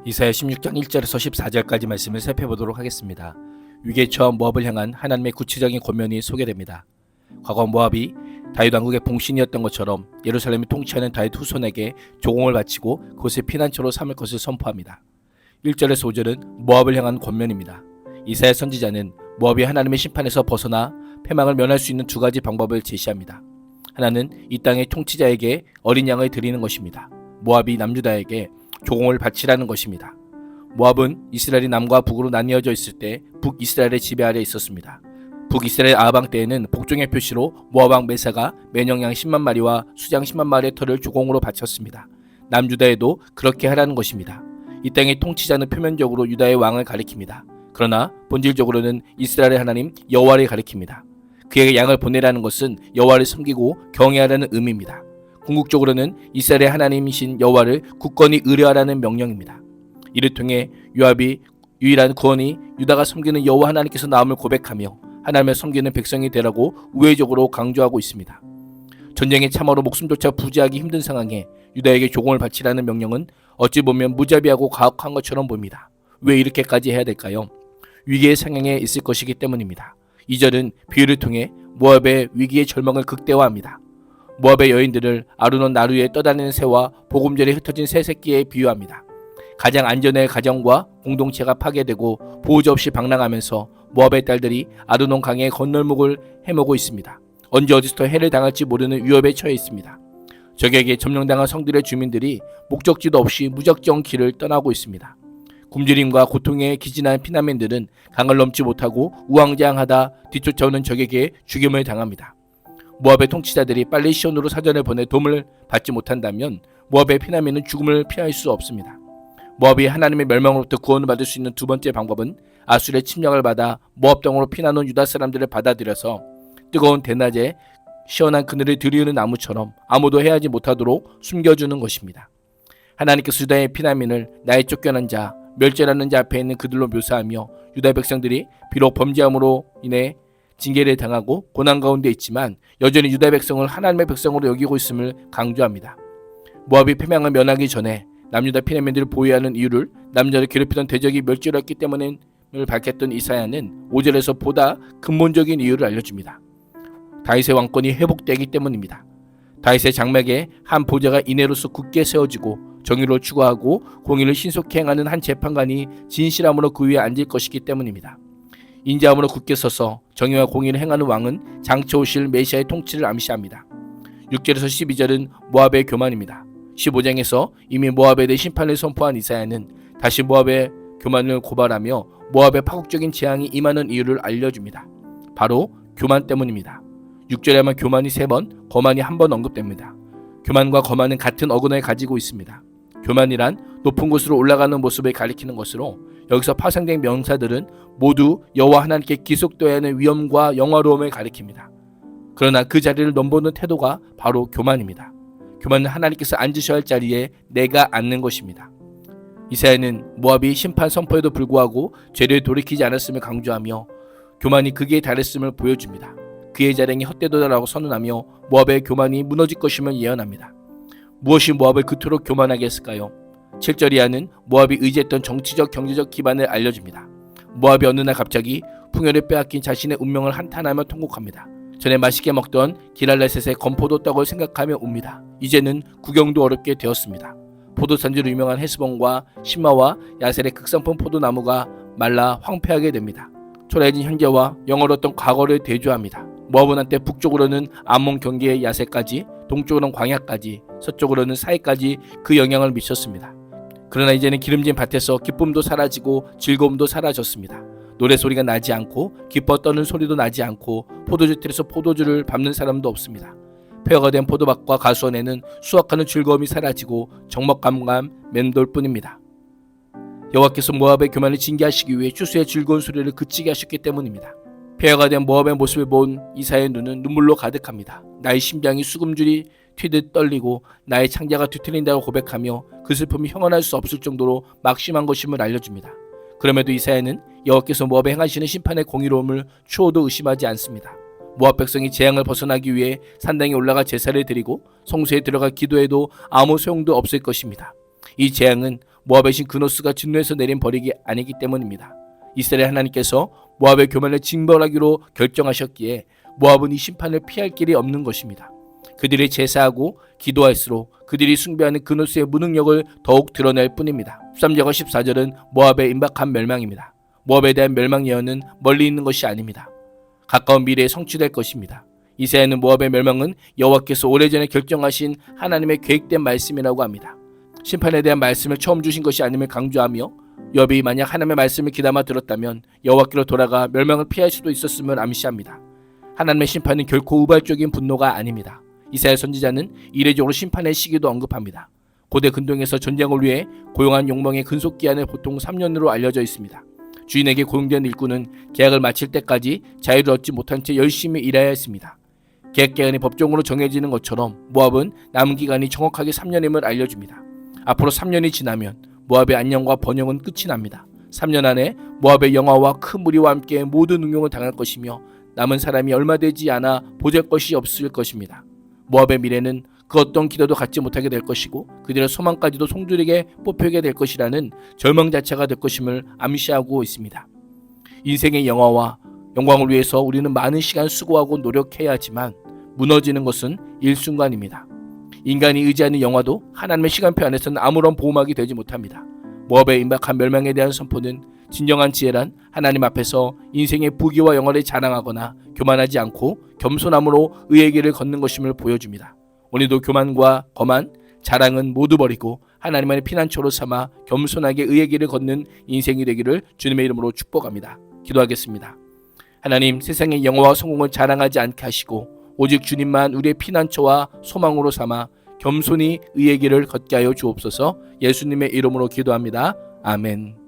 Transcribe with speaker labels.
Speaker 1: 이사야 16장 1절에서 14절까지 말씀을 살펴보도록 하겠습니다. 위기에 처한 모압을 향한 하나님의 구체적인 권면이 소개됩니다. 과거 모압이 다윗 왕국의 봉신이었던 것처럼 예루살렘을 통치하는 다윗 후손에게 조공을 바치고 그곳을 피난처로 삼을 것을 선포합니다. 1절에서 5절은 모압을 향한 권면입니다. 이사야 선지자는 모압이 하나님의 심판에서 벗어나 패망을 면할 수 있는 두 가지 방법을 제시합니다. 하나는 이 땅의 통치자에게 어린 양을 드리는 것입니다. 모압이 남유다에게 조공을 바치라는 것입니다. 모압은 이스라엘이 남과 북으로 나뉘어져 있을 때 북이스라엘의 지배 아래 있었습니다. 북이스라엘 아방 때에는 복종의 표시로 모압 왕 메사가 매년 양 10만 마리와 수장 10만 마리의 털을 조공으로 바쳤습니다. 남유다에도 그렇게 하라는 것입니다. 이 땅의 통치자는 표면적으로 유다의 왕을 가리킵니다. 그러나 본질적으로는 이스라엘의 하나님 여호와를 가리킵니다. 그에게 양을 보내라는 것은 여호와를 섬기고 경외하라는 의미입니다. 궁극적으로는 이스라엘의 하나님이신 여호와를 굳건히 의뢰하라는 명령입니다. 이를 통해 요압이 유일한 구원이 유다가 섬기는 여호와 하나님께서 나옴을 고백하며 하나님을 섬기는 백성이 되라고 우회적으로 강조하고 있습니다. 전쟁에 참으로 목숨조차 부지하기 힘든 상황에 유다에게 조공을 바치라는 명령은 어찌 보면 무자비하고 가혹한 것처럼 보입니다. 왜 이렇게까지 해야 될까요? 위기의 상황에 있을 것이기 때문입니다. 2절은 비유를 통해 모압의 위기의 절망을 극대화합니다. 모압의 여인들을 아르논 나루에 떠다니는 새와 보금자리에 흩어진 새 새끼에 비유합니다. 가장 안전할 가정과 공동체가 파괴되고 보호자 없이 방랑하면서 모압의 딸들이 아르논 강의 건널목을 헤매고 있습니다. 언제 어디서 해를 당할지 모르는 위협에 처해 있습니다. 적에게 점령당한 성들의 주민들이 목적지도 없이 무작정 길을 떠나고 있습니다. 굶주림과 고통에 기진한 피난민들은 강을 넘지 못하고 우왕좌왕하다 뒤쫓아오는 적에게 죽임을 당합니다. 모압의 통치자들이 빨리 시온으로 사전을 보내 도움을 받지 못한다면 모압의 피난민은 죽음을 피할 수 없습니다. 모압이 하나님의 멸망으로부터 구원을 받을 수 있는 두 번째 방법은 아수르의 침략을 받아 모압 땅으로 피난 온 유다 사람들을 받아들여서 뜨거운 대낮에 시원한 그늘을 들이우는 나무처럼 아무도 해하지 못하도록 숨겨주는 것입니다. 하나님께서 유다의 피난민을 나의 쫓겨난 자, 멸절하는 자 앞에 있는 그들로 묘사하며 유다 백성들이 비록 범죄함으로 인해 징계를 당하고 고난 가운데 있지만 여전히 유다 백성을 하나님의 백성으로 여기고 있음을 강조합니다. 모압이 패망을 면하기 전에 남유다 피난민들을 보호해야 하는 이유를 남유다를 괴롭히던 대적이 멸절했기 때문을 밝혔던 이사야는 5절에서 보다 근본적인 이유를 알려줍니다. 다윗의 왕권이 회복되기 때문입니다. 다윗의 장막에 한 보좌가 이내로서 굳게 세워지고 정의를 추구하고 공의를 신속히 행하는 한 재판관이 진실함으로 그 위에 앉을 것이기 때문입니다. 인자함으로 굳게 서서 정의와 공의를 행하는 왕은 장차 오실 메시아의 통치를 암시합니다. 6절에서 12절은 모압의 교만입니다. 15장에서 이미 모압에 대해 심판을 선포한 이사야는 다시 모압의 교만을 고발하며 모압의 파국적인 재앙이 임하는 이유를 알려줍니다. 바로 교만 때문입니다. 6절에만 교만이 3번, 거만이 1번 언급됩니다. 교만과 거만은 같은 어근을 가지고 있습니다. 교만이란 높은 곳으로 올라가는 모습을 가리키는 것으로 여기서 파생된 명사들은 모두 여호와 하나님께 기속되어야 하는 위엄과 영화로움을 가리킵니다. 그러나 그 자리를 넘보는 태도가 바로 교만입니다. 교만은 하나님께서 앉으셔야 할 자리에 내가 앉는 것입니다. 이사야는 모압이 심판 선포에도 불구하고 죄를 돌이키지 않았음을 강조하며 교만이 극에 달했음을 보여줍니다. 그의 자랑이 헛되도다라고 선언하며 모압의 교만이 무너질 것임을 예언합니다. 무엇이 모압을 그토록 교만하게 했을까요? 7절 이하는 모압이 의지했던 정치적 경제적 기반을 알려줍니다. 모압이 어느 날 갑자기 풍요를 빼앗긴 자신의 운명을 한탄하며 통곡합니다. 전에 맛있게 먹던 기랄레셋의 건포도 떡을 생각하며 웁니다. 이제는 구경도 어렵게 되었습니다. 포도산지로 유명한 헤스본과 시마와 야셀의 극상품 포도나무가 말라 황폐하게 됩니다. 초라해진 현재와 영원했던 과거를 대조합니다. 모압은 한때 북쪽으로는 암몬 경계의 야세까지, 동쪽으로는 광야까지, 서쪽으로는 사해까지 그 영향을 미쳤습니다. 그러나 이제는 기름진 밭에서 기쁨도 사라지고 즐거움도 사라졌습니다. 노래소리가 나지 않고 기뻐 떠는 소리도 나지 않고 포도주 틀에서 포도주를 밟는 사람도 없습니다. 폐허가 된 포도밭과 가수원에는 수확하는 즐거움이 사라지고 적먹감만 맴돌 뿐입니다. 여호와께서 모압의 교만을 징계하시기 위해 추수의 즐거운 소리를 그치게 하셨기 때문입니다. 폐허가 된 모압의 모습을 본 이사야의 눈은 눈물로 가득합니다. 나의 심장이 수금줄이 튀듯 떨리고 나의 창자가 뒤틀린다고 고백하며 그 슬픔이 형언할 수 없을 정도로 막심한 것임을 알려줍니다. 그럼에도 이사야는 여호와께서 모압에 행하시는 심판의 공의로움을 추호도 의심하지 않습니다. 모압 백성이 재앙을 벗어나기 위해 산당에 올라가 제사를 드리고 성소에 들어가 기도해도 아무 소용도 없을 것입니다. 이 재앙은 모압의 신 그노스가 진노에서 내린 벌이기 아니기 때문입니다. 이스라엘 하나님께서 모압의 교만을 징벌하기로 결정하셨기에 모압은 이 심판을 피할 길이 없는 것입니다. 그들이 제사하고 기도할수록 그들이 숭배하는 그노스의 무능력을 더욱 드러낼 뿐입니다. 13절과 14절은 모압의 임박한 멸망입니다. 모압에 대한 멸망 예언은 멀리 있는 것이 아닙니다. 가까운 미래에 성취될 것입니다. 이사야는 모압의 멸망은 여호와께서 오래전에 결정하신 하나님의 계획된 말씀이라고 합니다. 심판에 대한 말씀을 처음 주신 것이 아님을 강조하며 욥이 만약 하나님의 말씀을 귀담아 들었다면 여호와께로 돌아가 멸망을 피할 수도 있었음을 암시합니다. 하나님의 심판은 결코 우발적인 분노가 아닙니다. 이사야 선지자는 이례적으로 심판의 시기도 언급합니다. 고대 근동에서 전쟁을 위해 고용한 용병의 근속기한은 보통 3년으로 알려져 있습니다. 주인에게 고용된 일꾼은 계약을 마칠 때까지 자유를 얻지 못한 채 열심히 일해야 했습니다. 계약 기간이 법정으로 정해지는 것처럼 모압은 남은 기간이 정확하게 3년임을 알려줍니다. 앞으로 3년이 지나면 모압의 안녕과 번영은 끝이 납니다. 3년 안에 모압의 영화와 큰 무리와 함께 모든 응용을 당할 것이며 남은 사람이 얼마 되지 않아 보잘것이 없을 것입니다. 모압의 미래는 그 어떤 기도도 갖지 못하게 될 것이고 그들의 소망까지도 송두리게 뽑히게 될 것이라는 절망 자체가 될 것임을 암시하고 있습니다. 인생의 영화와 영광을 위해서 우리는 많은 시간 수고하고 노력해야 하지만 무너지는 것은 일순간입니다. 인간이 의지하는 영화도 하나님의 시간표 안에서는 아무런 보호막이 되지 못합니다. 모압의 임박한 멸망에 대한 선포는 진정한 지혜란 하나님 앞에서 인생의 부귀와 영화를 자랑하거나 교만하지 않고 겸손함으로 의의 길을 걷는 것임을 보여줍니다. 오늘도 교만과 거만, 자랑은 모두 버리고 하나님만의 피난처로 삼아 겸손하게 의의 길을 걷는 인생이 되기를 주님의 이름으로 축복합니다. 기도하겠습니다. 하나님, 세상의 영화와 성공을 자랑하지 않게 하시고 오직 주님만 우리의 피난처와 소망으로 삼아 겸손히 의의 길을 걷게 하여 주옵소서. 예수님의 이름으로 기도합니다. 아멘.